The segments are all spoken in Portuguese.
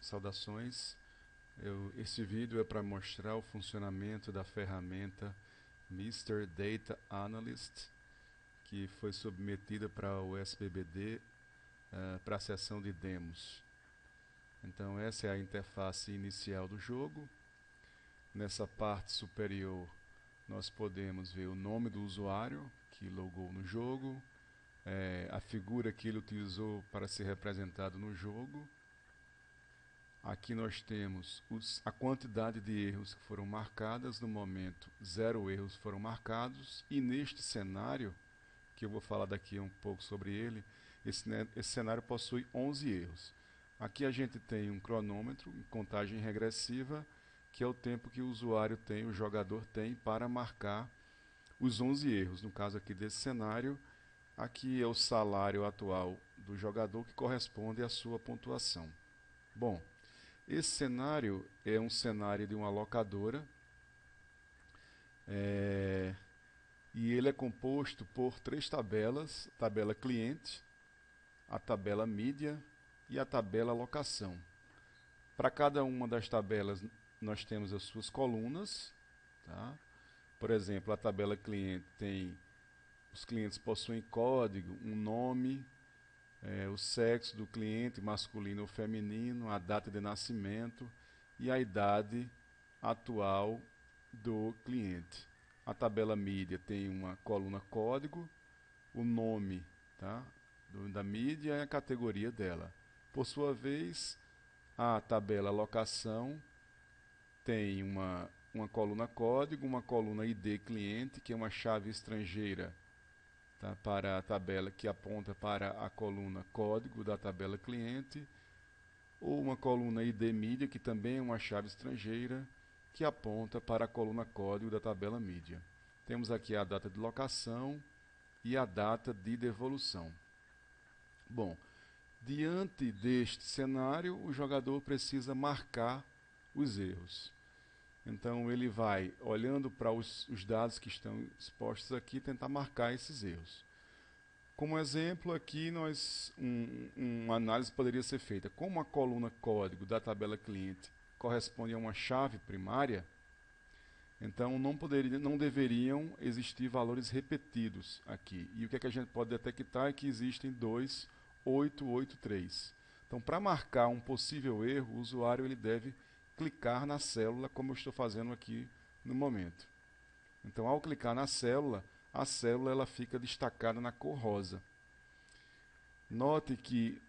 Saudações. Esse vídeo é para mostrar o funcionamento da ferramenta Mr. Data Analyst, que foi submetida para o SBBD para a sessão de demos. Então essa é a interface inicial do jogo. Nessa parte superior nós podemos ver o nome do usuário que logou no jogo, a figura que ele utilizou para ser representado no jogo. Aqui nós temos a quantidade de erros que foram marcadas. No momento, 0 erros foram marcados. E neste cenário, que eu vou falar daqui um pouco sobre ele, esse cenário possui 11 erros. Aqui a gente tem um cronômetro em contagem regressiva, que é o tempo que o usuário tem, o jogador tem, para marcar os 11 erros. No caso aqui desse cenário, aqui é o salário atual do jogador, que corresponde à sua pontuação. Bom, esse cenário é um cenário de uma locadora, e ele é composto por 3 tabelas: a tabela cliente, a tabela mídia e a tabela locação. Para cada uma das tabelas nós temos as suas colunas, tá? Por exemplo, a tabela cliente os clientes possuem código, um nome, o sexo do cliente, masculino ou feminino, a data de nascimento e a idade atual do cliente. A tabela mídia tem uma coluna código, o nome, tá, da mídia e a categoria dela. Por sua vez, a tabela locação tem uma coluna código, uma coluna ID cliente, que é uma chave estrangeira, tá, para a tabela que aponta para a coluna código da tabela cliente, ou uma coluna ID mídia, que também é uma chave estrangeira, que aponta para a coluna código da tabela mídia. Temos aqui a data de locação e a data de devolução. Bom, diante deste cenário, o jogador precisa marcar os erros. Então ele vai, olhando para os dados que estão expostos aqui, tentar marcar esses erros. Como exemplo, aqui uma análise poderia ser feita. Como a coluna código da tabela cliente corresponde a uma chave primária, então não deveriam existir valores repetidos aqui. E o que a gente pode detectar é que existem 2,883. Então, para marcar um possível erro, o usuário ele deve clicar na célula, como eu estou fazendo aqui no momento. Então, ao clicar na célula, a célula ela fica destacada na cor rosa. Note que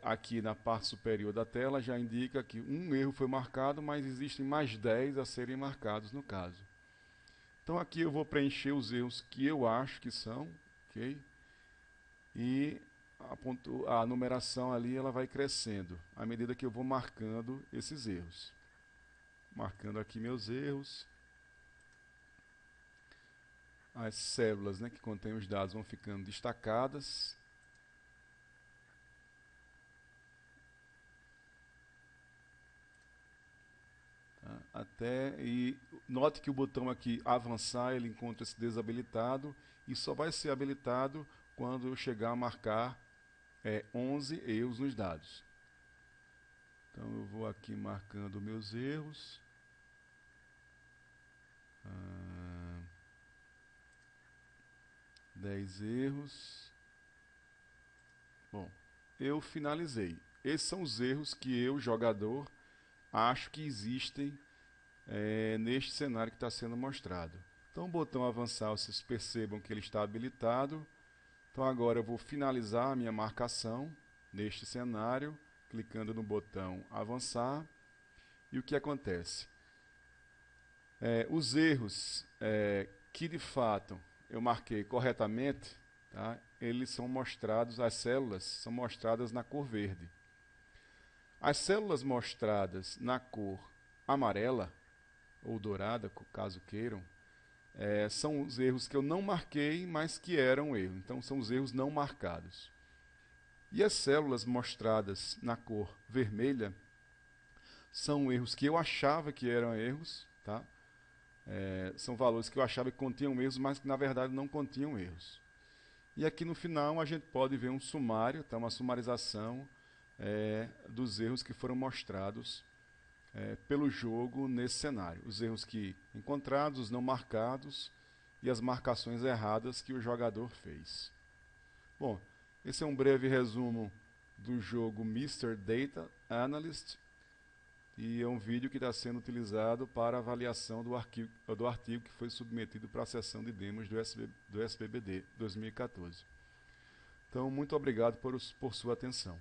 aqui na parte superior da tela já indica que um erro foi marcado, mas existem mais 10 a serem marcados no caso. Então aqui eu vou preencher os erros que eu acho que são, ok? E a numeração ali ela vai crescendo à medida que eu vou marcando esses erros. Marcando aqui meus erros. As células, né, que contêm os dados vão ficando destacadas. E note que o botão aqui avançar, ele encontra-se desabilitado e só vai ser habilitado quando eu chegar a marcar 11 erros nos dados. Então eu vou aqui marcando meus erros. 10 erros. Bom, eu finalizei. Esses são os erros que eu, jogador, acho que existem neste cenário que está sendo mostrado. Então o botão avançar, vocês percebam que ele está habilitado. Então agora eu vou finalizar a minha marcação neste cenário, clicando no botão avançar. E o que acontece? Os erros que de fato eu marquei corretamente, tá, eles são mostrados, as células são mostradas na cor verde. As células mostradas na cor amarela, ou dourada, caso queiram, são os erros que eu não marquei, mas que eram erro. Então são os erros não marcados. E as células mostradas na cor vermelha são erros que eu achava que eram erros, tá? São valores que eu achava que continham erros, mas que na verdade não continham erros. E aqui no final a gente pode ver um sumário, tá? Uma sumarização dos erros que foram mostrados pelo jogo nesse cenário. Os erros que encontrados, os não marcados e as marcações erradas que o jogador fez. Bom, esse é um breve resumo do jogo Mr. Data Analyst e é um vídeo que está sendo utilizado para avaliação do artigo que foi submetido para a sessão de demos do SPBD 2014. Então, muito obrigado por sua atenção.